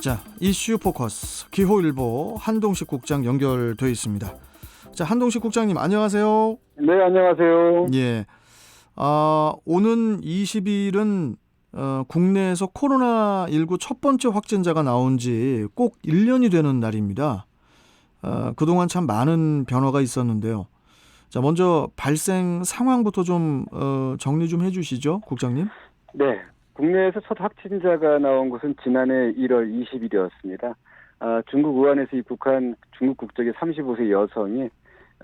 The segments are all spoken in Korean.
자, 이슈 포커스 기호일보 한동식 국장 연결돼 있습니다. 자, 한동식 국장님 안녕하세요. 네, 안녕하세요. 예. 오는 20일은 국내에서 코로나19 첫 번째 확진자가 나온 지 꼭 1년이 되는 날입니다. 그동안 참 많은 변화가 있었는데요. 자, 먼저 발생 상황부터 좀 정리 좀 해주시죠, 국장님. 네, 국내에서 첫 확진자가 나온 것은 지난해 1월 20일이었습니다. 중국 우한에서 입국한 중국 국적의 35세 여성이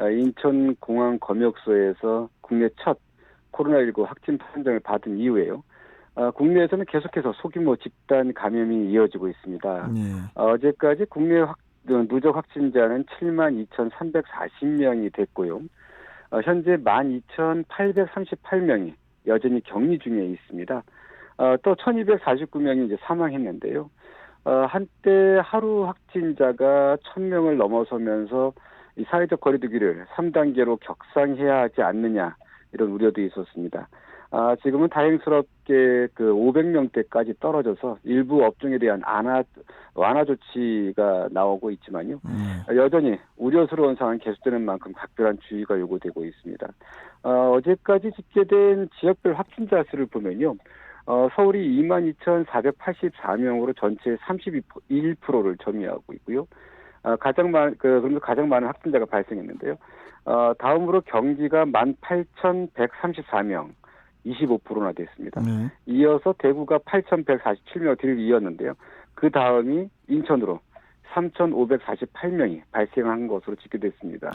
인천공항 검역소에서 국내 첫 코로나19 확진 판정을 받은 이후에요. 국내에서는 계속해서 소규모 집단 감염이 이어지고 있습니다. 예. 어제까지 국내 누적 확진자는 72,340명이 됐고요. 현재 12,838명이 여전히 격리 중에 있습니다. 또 1,249명이 이제 사망했는데요. 한때 하루 확진자가 1,000명을 넘어서면서 이 사회적 거리두기를 3단계로 격상해야 하지 않느냐 이런 우려도 있었습니다. 지금은 다행스럽게 그 500명대까지 떨어져서 일부 업종에 대한 완화 조치가 나오고 있지만요. 여전히 우려스러운 상황이 계속되는 만큼 각별한 주의가 요구되고 있습니다. 어제까지 집계된 지역별 확진자 수를 보면요. 서울이 22,484명으로 전체의 31%를 점유하고 있고요. 그러면서 가장 많은 확진자가 발생했는데요. 다음으로 경기가 18,134명, 25%나 됐습니다. 이어서 대구가 8,147명 뒤를 이었는데요. 그 다음이 인천으로 3,548명이 발생한 것으로 집계됐습니다.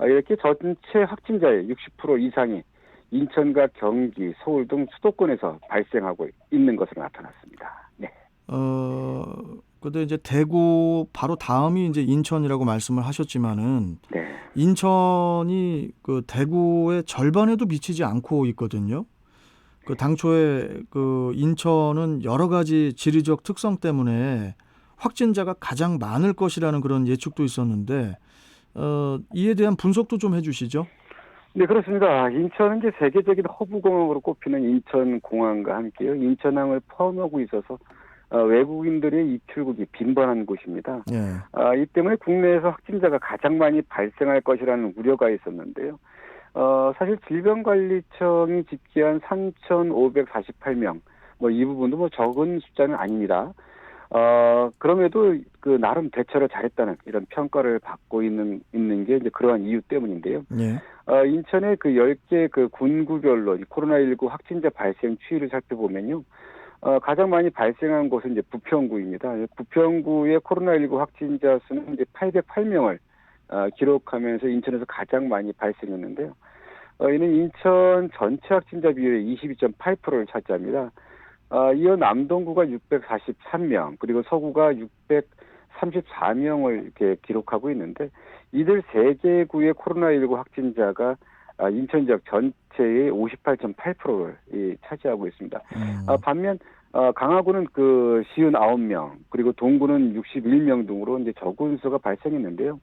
이렇게 전체 확진자의 60% 이상이 인천과 경기, 서울 등 수도권에서 발생하고 있는 것으로 나타났습니다. 네. 근데 이제 대구 바로 다음이 이제 인천이라고 말씀을 하셨지만은 네. 인천이 그 대구의 절반에도 미치지 않고 있거든요. 그 당초에 그 인천은 여러 가지 지리적 특성 때문에 확진자가 가장 많을 것이라는 그런 예측도 있었는데 이에 대한 분석도 좀 해주시죠. 네, 그렇습니다. 인천은 이제 세계적인 허브공항으로 꼽히는 인천공항과 함께요. 인천항을 포함하고 있어서 외국인들의 입출국이 빈번한 곳입니다. 예. 이 때문에 국내에서 확진자가 가장 많이 발생할 것이라는 우려가 있었는데요. 사실 질병관리청이 집계한 3,548명, 이 부분도 적은 숫자는 아닙니다. 그럼에도 그 나름 대처를 잘했다는 이런 평가를 받고 있는 게 이제 그러한 이유 때문인데요. 예. 인천의 그 10개 그 군구별로 코로나19 확진자 발생 추이를 살펴보면요. 가장 많이 발생한 곳은 이제 부평구입니다. 부평구의 코로나19 확진자 수는 이제 808명을 기록하면서 인천에서 가장 많이 발생했는데요. 이는 인천 전체 확진자 비율의 22.8%를 차지합니다. 이어 남동구가 643명, 그리고 서구가 634명을 이렇게 기록하고 있는데 이들 세 개 구의 코로나19 확진자가 인천 지역 전체의 58.8%를 차지하고 있습니다. 반면 강화구는 그 59명, 그리고 동구는 61명 등으로 이제 적은 수가 발생했는데요.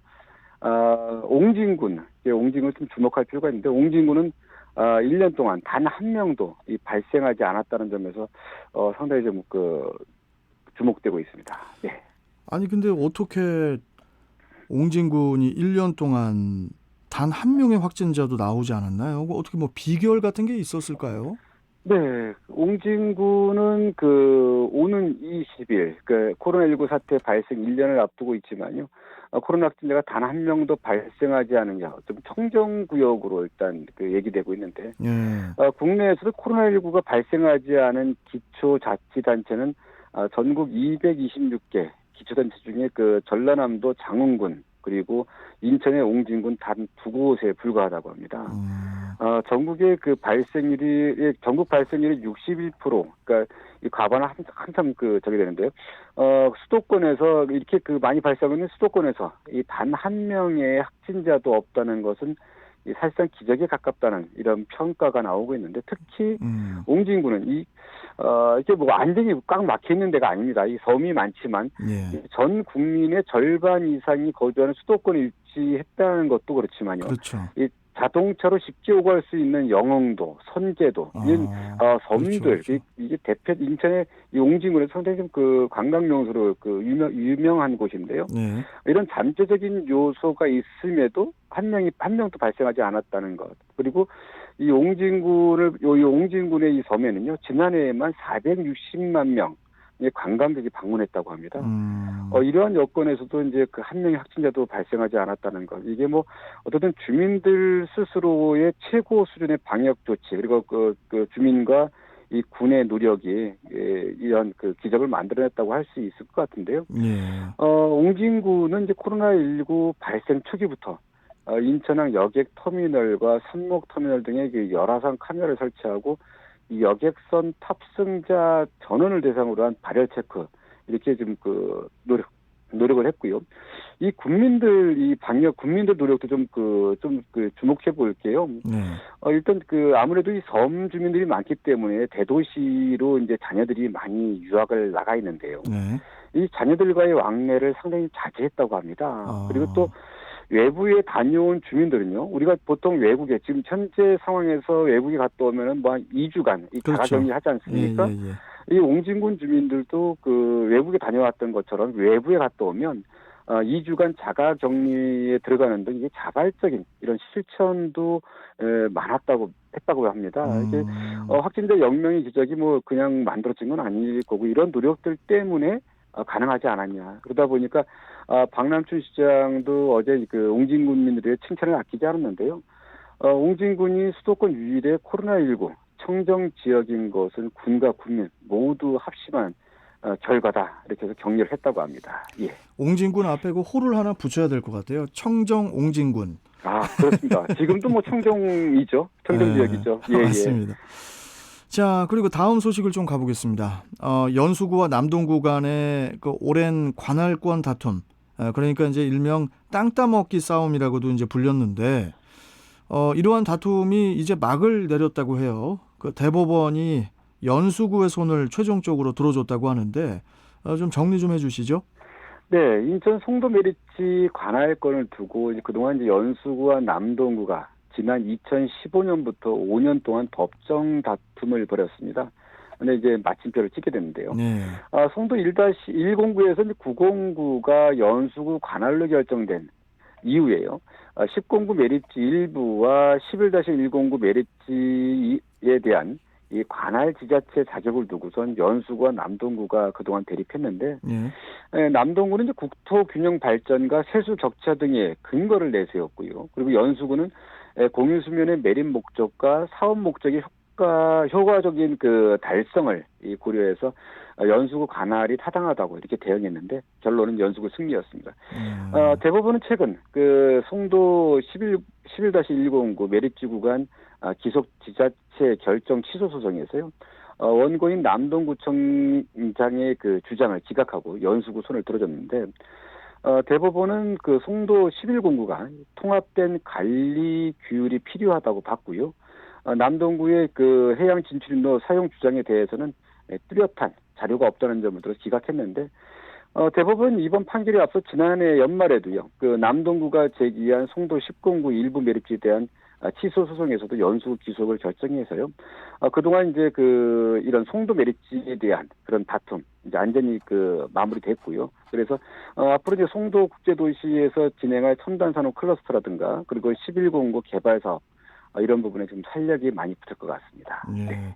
옹진군 좀 주목할 필요가 있는데 옹진군은 1년 동안 단 한 명도 발생하지 않았다는 점에서 상당히 좀 주목되고 있습니다. 네. 아니 근데 어떻게 옹진군이 1년 동안 단 한 명의 확진자도 나오지 않았나요? 어떻게 뭐 비결 같은 게 있었을까요? 네, 옹진군은 오는 20일 코로나19 사태 발생 1년을 앞두고 있지만요. 코로나 확진자가 단 한 명도 발생하지 않은 좀 청정구역으로 일단 얘기되고 있는데 국내에서도 코로나19가 발생하지 않은 기초자치단체는 전국 226개 기초단체 중에 전라남도 장흥군 그리고 인천의 옹진군 단 2곳에 불과하다고 합니다. 전국의 전국 발생률이 61%, 그러니까 이 과반은 한참 저기 되는데요. 수도권에서 이렇게 많이 발생하는 수도권에서 이 단 한 명의 확진자도 없다는 것은 사실상 기적에 가깝다는 이런 평가가 나오고 있는데 특히 옹진군은 이게 완전히 꽉 막혀 있는 데가 아닙니다. 이 섬이 많지만 전 국민의 절반 이상이 거주하는 수도권에 위치했다는 것도 그렇지만요. 그렇죠. 자동차로 쉽게 오고 갈 수 있는 영흥도, 선제도, 이런 섬들, 그렇죠. 이게 대표 인천의 이 옹진군은 상당히 좀 그 관광 명소로 그 유명한 곳인데요. 네. 이런 잠재적인 요소가 있음에도 한 명도 발생하지 않았다는 것. 그리고 이 옹진군의 이 섬에는요, 지난해에만 460만 명의 관광객이 방문했다고 합니다. 이러한 여건에서도 이제 그 한 명의 확진자도 발생하지 않았다는 것. 이게 뭐 어쨌든 주민들 스스로의 최고 수준의 방역 조치, 그리고 그 주민과 이 군의 노력이 이런 그 기적을 만들어냈다고 할 수 있을 것 같은데요. 네. 옹진군은 이제 코로나19 발생 초기부터 인천항 여객 터미널과 선목 터미널 등의 그 열화상 카메라를 설치하고 이 여객선 탑승자 전원을 대상으로 한 발열 체크 이렇게 좀 그 노력을 했고요. 이 방역 국민들 노력도 좀 주목해 볼게요. 네. 일단 아무래도 이 섬 주민들이 많기 때문에 대도시로 이제 자녀들이 많이 유학을 나가 있는데요. 네. 이 자녀들과의 왕래를 상당히 자제했다고 합니다. 그리고 또 외부에 다녀온 주민들은요, 우리가 보통 외국에 지금 현재 상황에서 외국에 갔다 오면은 뭐 한 2주간 이 그렇죠. 자가격리 하지 않습니까? 예. 이 옹진군 주민들도 그 외국에 다녀왔던 것처럼 외부에 갔다 오면 2주간 자가격리에 들어가는 등 이게 자발적인 이런 실천도 했다고 합니다. 이게 확진자 0명의 기적이 뭐 그냥 만들어진 건 아닐 거고 이런 노력들 때문에 가능하지 않았냐. 그러다 보니까 박남춘 시장도 어제 그 옹진군민들의 칭찬을 아끼지 않았는데요. 옹진군이 수도권 유일의 코로나19 청정 지역인 것은 군과 국민 모두 합심한 결과다. 이렇게 해서 격려를 했다고 합니다. 예. 옹진군 앞에 그 호를 하나 붙여야 될 것 같아요. 청정 옹진군. 그렇습니다. 지금도 뭐 청정 지역이죠. 예, 맞습니다. 자, 그리고 다음 소식을 좀 가보겠습니다. 연수구와 남동구 간의 그 오랜 관할권 다툼. 그러니까 이제 일명 땅 따먹기 싸움이라고도 이제 불렸는데, 이러한 다툼이 이제 막을 내렸다고 해요. 그 대법원이 연수구의 손을 최종적으로 들어줬다고 하는데, 좀 정리 좀 해주시죠. 네, 인천 송도 메리지 관할권을 두고 이제 그동안 이제 연수구와 남동구가 지난 2015년부터 5년 동안 법정 다툼을 벌였습니다. 근데 이제 마침표를 찍게 됐는데요. 네. 송도 1-109에서 909가 연수구 관할로 결정된 이후에요. 1009 메리지 일부와 11-109 메리지에 대한 이 관할 지자체 자격을 두고선 연수구와 남동구가 그동안 대립했는데 남동구는 이제 국토균형 발전과 세수 격차 등의 근거를 내세웠고요. 그리고 연수구는 공유수면의 매립 목적과 사업 목적의 효과적인 그 달성을 고려해서 연수구 관할이 타당하다고 이렇게 대응했는데 결론은 연수구 승리였습니다. 대법원은 최근 그 송도 11-109 메리지 구간 기속 지자체 결정 취소 소송에서요. 원고인 남동구청장의 그 주장을 기각하고 연수구 손을 들어줬는데 대법원은 그 송도 1109가 통합된 관리 규율이 필요하다고 봤고요. 남동구의 그 해양 진출인로 사용 주장에 대해서는 뚜렷한 자료가 없다는 점을 들어 기각했는데 대법원 이번 판결에 앞서 지난해 연말에도요. 그 남동구가 제기한 송도 1009 일부 매립지에 대한 취소 소송에서도 연수 기속을 결정해서요. 그동안 이제 그 이런 송도 메리지에 대한 그런 다툼 이제 안전히 그 마무리됐고요. 그래서 앞으로 이제 송도 국제도시에서 진행할 첨단 산업 클러스터라든가 그리고 1109 개발 사업 이런 부분에 좀 탄력이 많이 붙을 것 같습니다. 네.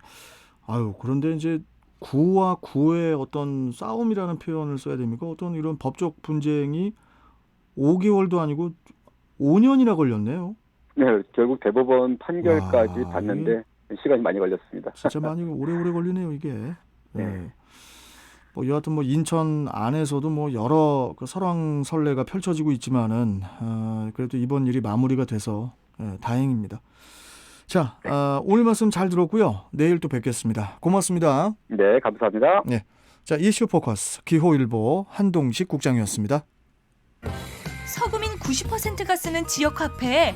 그런데 이제 구와 구의 어떤 싸움이라는 표현을 써야 됩니까? 어떤 이런 법적 분쟁이 5개월도 아니고 5년이나 걸렸네요. 네, 결국 대법원 판결까지 봤는데 시간이 많이 걸렸습니다. 진짜 많이 오래 걸리네요, 이게. 네. 뭐 여하튼 뭐 인천 안에서도 뭐 여러 그 설왕설래가 펼쳐지고 있지만은 그래도 이번 일이 마무리가 돼서 다행입니다. 자, 오늘 말씀 잘 들었고요. 내일 또 뵙겠습니다. 고맙습니다. 네, 감사합니다. 네. 자, 이슈 포커스 기호일보 한동식 국장이었습니다. 서구민 90%가 쓰는 지역 화폐에